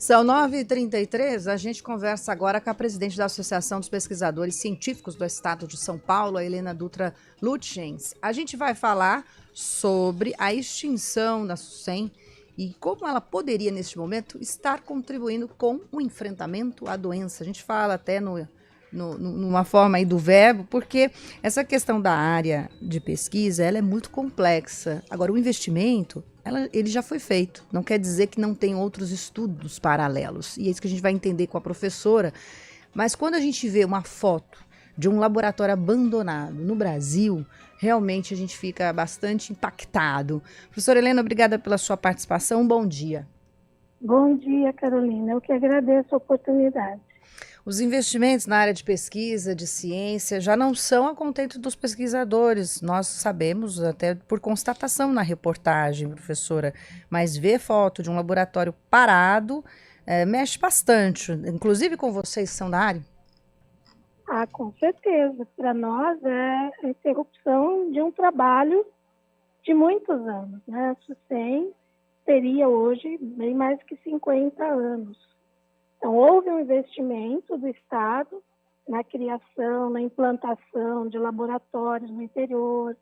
São 9h33, a gente conversa agora com a presidente da Associação dos Pesquisadores Científicos do Estado de São Paulo, a Helena Dutra Lutjens. A gente vai falar sobre a extinção da SUSEM e como ela poderia, neste momento, estar contribuindo com o enfrentamento à doença. A gente fala até numa forma aí do verbo, porque essa questão da área de pesquisa, ela é muito complexa. Agora, o investimento, ele já foi feito. Não quer dizer que não tem outros estudos paralelos. E é isso que a gente vai entender com a professora. Mas quando a gente vê uma foto de um laboratório abandonado no Brasil, realmente a gente fica bastante impactado. Professora Helena, obrigada pela sua participação. Bom dia. Bom dia, Carolina. Eu que agradeço a oportunidade. Os investimentos na área de pesquisa, de ciência, já não são a contento dos pesquisadores. Nós sabemos, até por constatação na reportagem, professora, mas ver foto de um laboratório parado mexe bastante, inclusive com vocês que são da área. Ah, com certeza. Para nós é a interrupção de um trabalho de muitos anos, né? A SUSEM teria hoje bem mais que 50 anos. Então, houve um investimento do Estado na criação, na implantação de laboratórios no interior,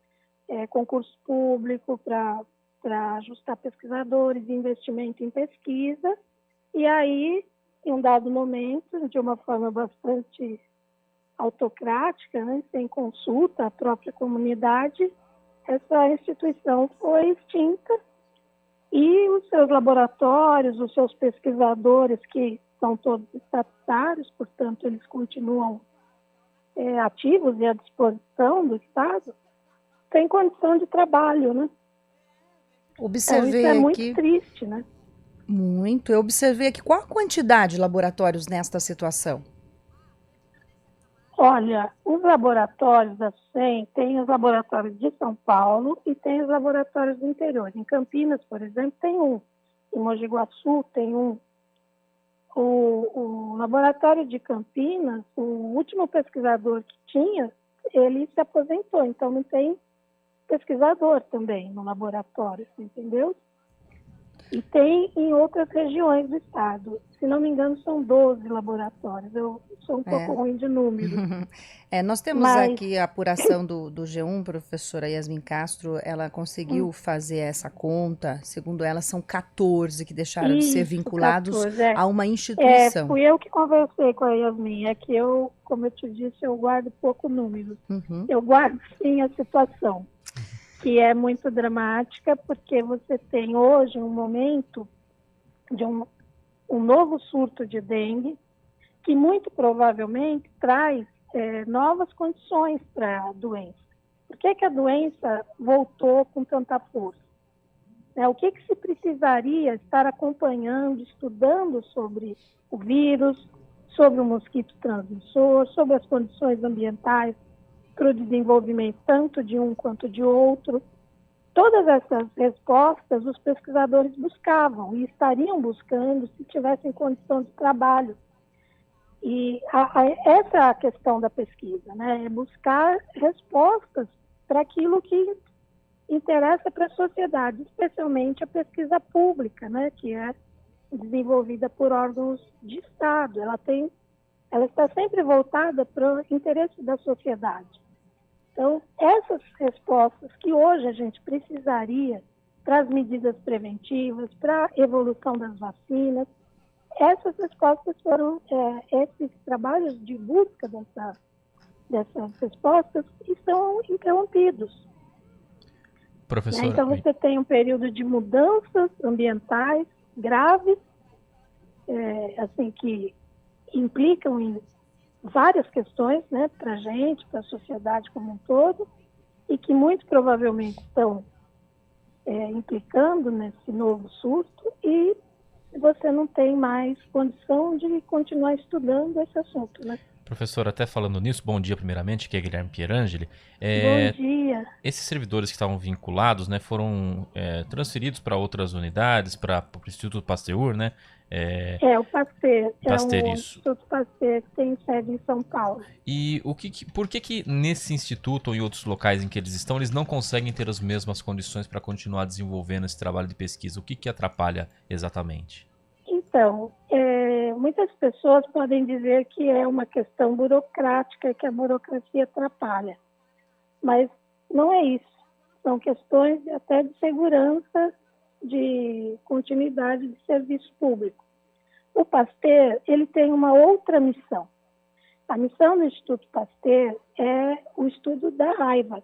concurso público para ajustar pesquisadores, investimento em pesquisa. E aí, em um dado momento, de uma forma bastante autocrática, né, sem consulta à própria comunidade, essa instituição foi extinta e os seus laboratórios, os seus pesquisadores, que são todos estatutários, portanto, eles continuam ativos e à disposição do Estado, têm condição de trabalho, né? Observei então, isso é aqui, muito triste, né? Muito. Eu observei aqui qual a quantidade de laboratórios nesta situação. Olha, os laboratórios da SUSEM tem os laboratórios de São Paulo e tem os laboratórios do interior. Em Campinas, por exemplo, tem um. Em Mogi Guaçu tem um. O laboratório de Campinas, o último pesquisador que tinha, ele se aposentou, então não tem pesquisador também no laboratório, entendeu? E tem em outras regiões do estado. Se não me engano, são 12 laboratórios. Eu sou um pouco ruim de números. Nós temos aqui a apuração do G1, professora Yasmin Castro. Ela conseguiu fazer essa conta. Segundo ela, são 14 que deixaram de ser vinculados 14, a uma instituição. Fui eu que conversei com a Yasmin. É que eu, como eu te disse, eu guardo pouco número. Eu guardo, sim, a situação, que é muito dramática, porque você tem hoje um momento de um novo surto de dengue, que muito provavelmente traz novas condições para a doença. Por que a doença voltou com tanta força? O que se precisaria estar acompanhando, estudando sobre o vírus, sobre o mosquito transmissor, sobre as condições ambientais para o desenvolvimento tanto de um quanto de outro? Todas essas respostas os pesquisadores buscavam e estariam buscando se tivessem condição de trabalho. E essa é a questão da pesquisa, né? É buscar respostas para aquilo que interessa para a sociedade, especialmente a pesquisa pública, né? Que é desenvolvida por órgãos de Estado. Ela está sempre voltada para o interesse da sociedade. Então, essas respostas que hoje a gente precisaria para as medidas preventivas, para a evolução das vacinas, essas respostas foram, esses trabalhos de busca dessas respostas estão interrompidos. Professora, então, você tem um período de mudanças ambientais graves, assim, que implicam em várias questões, né, para a gente, para a sociedade como um todo, e que muito provavelmente estão implicando nesse novo surto, e você não tem mais condição de continuar estudando esse assunto, né? Professora, até falando nisso, bom dia primeiramente, que é Guilherme Pierangeli. Bom dia. Esses servidores que estavam vinculados, né, foram transferidos para outras unidades, para o Instituto Pasteur, né? O Pasteur, Pasteur, o isso. Instituto Pasteur, que tem sede em São Paulo. E por que nesse instituto ou em outros locais em que eles estão, eles não conseguem ter as mesmas condições para continuar desenvolvendo esse trabalho de pesquisa? O que atrapalha exatamente? Então, muitas pessoas podem dizer que é uma questão burocrática, que a burocracia atrapalha, mas não é isso. São questões até de segurança, de continuidade de serviço público. O Pasteur, ele tem uma outra missão. A missão do Instituto Pasteur é o estudo da raiva.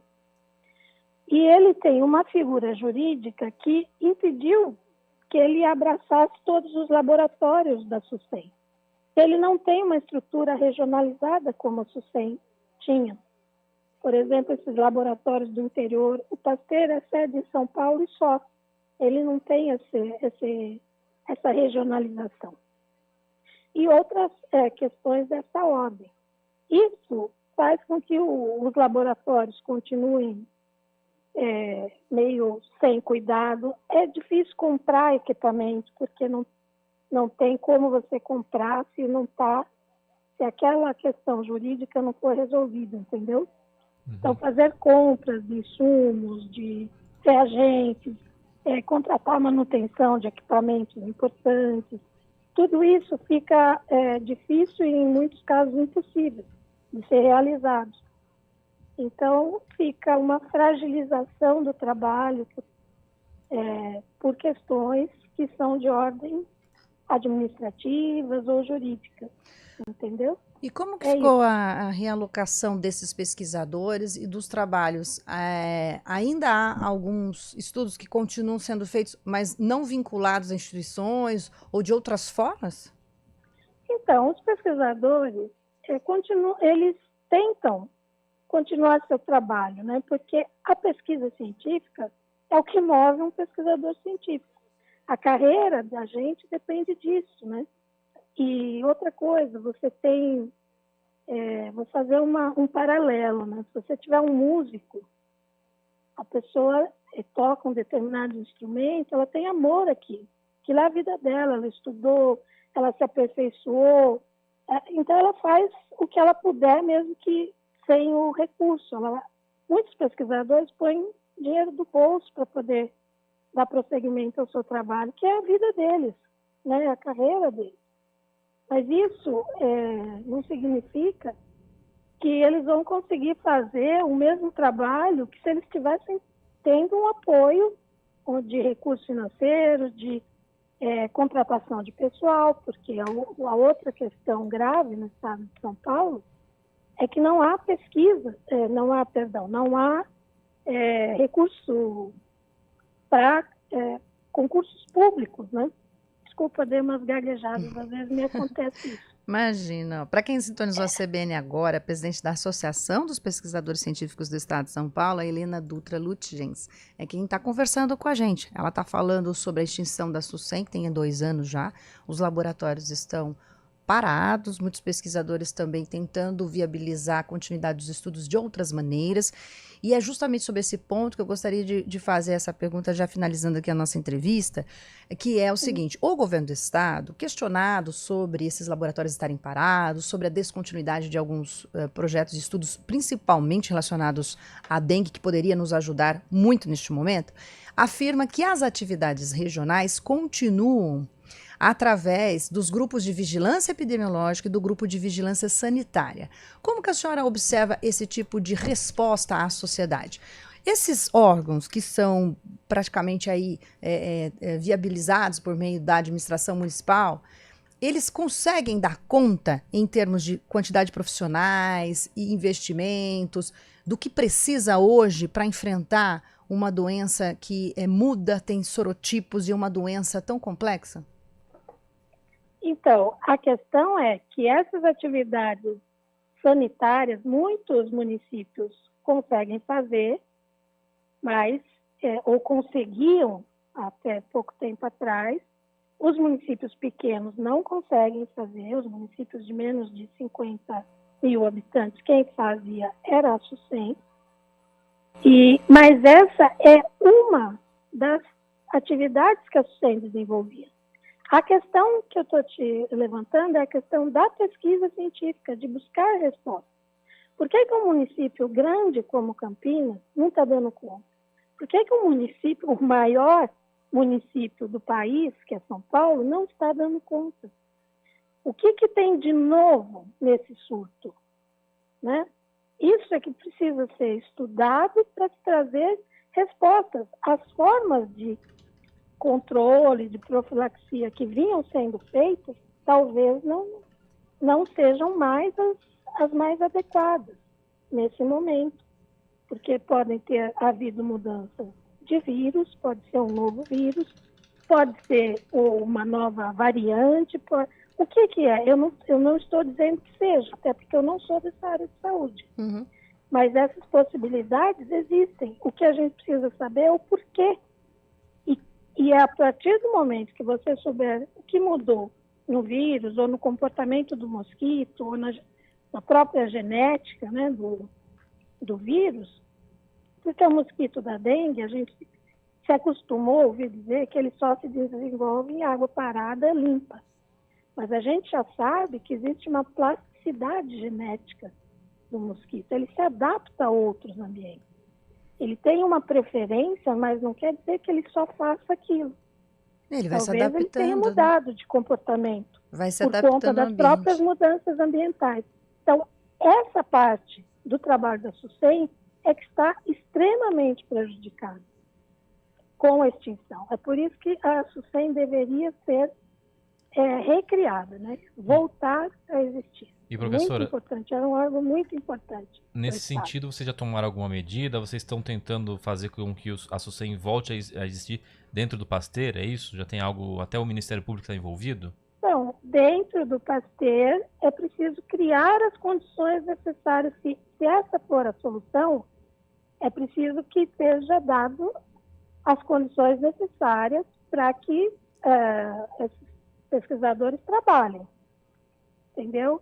E ele tem uma figura jurídica que impediu que ele abraçasse todos os laboratórios da SUSEM. Ele não tem uma estrutura regionalizada como a SUSEM tinha. Por exemplo, esses laboratórios do interior, o Pasteur é sede em São Paulo e só. Ele não tem essa regionalização. E outras questões dessa ordem. Isso faz com que os laboratórios continuem meio sem cuidado. É difícil comprar equipamento, porque não tem como você comprar se aquela questão jurídica não for resolvida, entendeu? Uhum. Então, fazer compras de insumos, de reagentes, contratar manutenção de equipamentos importantes, tudo isso fica difícil e, em muitos casos, impossível de ser realizado. Então, fica uma fragilização do trabalho por questões que são de ordem administrativas ou jurídicas, entendeu? E como que ficou a realocação desses pesquisadores e dos trabalhos? Ainda há alguns estudos que continuam sendo feitos, mas não vinculados a instituições ou de outras formas? Então, os pesquisadores eles tentam continuar seu trabalho, né? Porque a pesquisa científica é o que move um pesquisador científico. A carreira da gente depende disso, né? E outra coisa, você tem... vou fazer um paralelo, né? Se você tiver um músico, a pessoa toca um determinado instrumento, ela tem amor aqui, que é a vida dela, ela estudou, ela se aperfeiçoou, então ela faz o que ela puder, mesmo que sem o recurso. Muitos pesquisadores põem dinheiro do bolso para poder dar prosseguimento ao seu trabalho, que é a vida deles, né? A carreira deles. Mas isso não significa que eles vão conseguir fazer o mesmo trabalho que se eles estivessem tendo um apoio de recursos financeiros, de contratação de pessoal, porque a outra questão grave no estado de São Paulo é que não há pesquisa, não há recurso para concursos públicos, né? Desculpa, dei umas gaguejadas, às vezes me acontece isso. Imagina. Para quem sintonizou a CBN agora, a presidente da Associação dos Pesquisadores Científicos do Estado de São Paulo, a Helena Dutra Lutjens, é quem está conversando com a gente. Ela está falando sobre a extinção da SUSEM, que tem 2 anos já. Os laboratórios estão parados, muitos pesquisadores também tentando viabilizar a continuidade dos estudos de outras maneiras. E é justamente sobre esse ponto que eu gostaria de fazer essa pergunta, já finalizando aqui a nossa entrevista, que é o seguinte: o governo do estado, questionado sobre esses laboratórios estarem parados, sobre a descontinuidade de alguns projetos de estudos, principalmente relacionados à dengue, que poderia nos ajudar muito neste momento, afirma que as atividades regionais continuam através dos grupos de vigilância epidemiológica e do grupo de vigilância sanitária. Como que a senhora observa esse tipo de resposta à sociedade? Esses órgãos que são praticamente aí viabilizados por meio da administração municipal, eles conseguem dar conta em termos de quantidade de profissionais e investimentos do que precisa hoje para enfrentar uma doença que muda, tem sorotipos e uma doença tão complexa? Então, a questão é que essas atividades sanitárias, muitos municípios conseguem fazer, mas, ou conseguiam até pouco tempo atrás, os municípios pequenos não conseguem fazer, os municípios de menos de 50 mil habitantes, quem fazia era a SUSEM, mas essa é uma das atividades que a SUSEM desenvolvia. A questão que eu estou te levantando é a questão da pesquisa científica, de buscar respostas. Por que um município grande como Campinas não está dando conta? Por que um município maior município do país, que é São Paulo, não está dando conta. O que tem de novo nesse surto? Né? Isso é que precisa ser estudado para trazer respostas. As formas de controle, de profilaxia que vinham sendo feitas, talvez não sejam mais as mais adequadas nesse momento, porque podem ter havido mudanças de vírus, pode ser um novo vírus, pode ser uma nova variante. O que é? Eu não estou dizendo que seja, até porque eu não sou dessa área de saúde. Uhum. Mas essas possibilidades existem. O que a gente precisa saber é o porquê. E a partir do momento que você souber o que mudou no vírus, ou no comportamento do mosquito, ou na própria genética, né, do vírus, porque o mosquito da dengue, a gente se acostumou a ouvir dizer que ele só se desenvolve em água parada limpa. Mas a gente já sabe que existe uma plasticidade genética do mosquito. Ele se adapta a outros ambientes. Ele tem uma preferência, mas não quer dizer que ele só faça aquilo. Ele vai Talvez se adaptando. Ele tenha mudado de comportamento vai se por adaptando conta das próprias mudanças ambientais. Então, essa parte do trabalho da SUSEM é que está extremamente prejudicada com a extinção. É por isso que a SUSEM deveria ser recriada, né? Voltar a existir. E, professora, muito importante, era um órgão muito importante. Nesse sentido, vocês já tomaram alguma medida? Vocês estão tentando fazer com que a SUSEM volte a existir dentro do Pasteur? É isso? Já tem algo, até o Ministério Público está envolvido? Então, dentro do Pasteur é preciso criar as condições necessárias. Se essa for a solução, é preciso que seja dado as condições necessárias para que esses pesquisadores trabalhem, entendeu?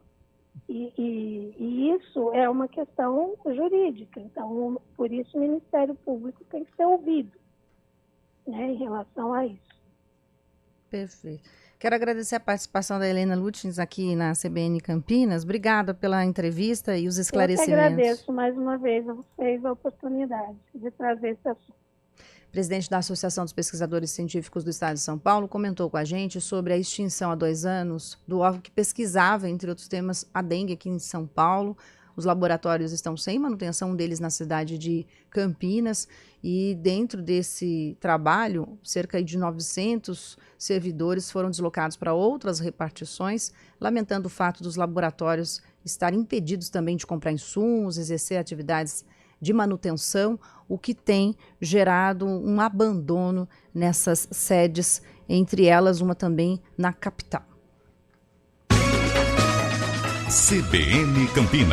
E isso é uma questão jurídica, então, por isso o Ministério Público tem que ser ouvido, né, em relação a isso. Perfeito. Quero agradecer a participação da Helena Lutjens aqui na CBN Campinas. Obrigada pela entrevista e os esclarecimentos. Eu que agradeço mais uma vez a vocês a oportunidade de trazer esse assunto. O presidente da Associação dos Pesquisadores Científicos do Estado de São Paulo comentou com a gente sobre a extinção há 2 anos do órgão que pesquisava, entre outros temas, a dengue aqui em São Paulo. Os laboratórios estão sem manutenção, um deles na cidade de Campinas, e dentro desse trabalho, cerca de 900 servidores foram deslocados para outras repartições, lamentando o fato dos laboratórios estarem impedidos também de comprar insumos, exercer atividades de manutenção, o que tem gerado um abandono nessas sedes, entre elas uma também na capital. CBN Campinas.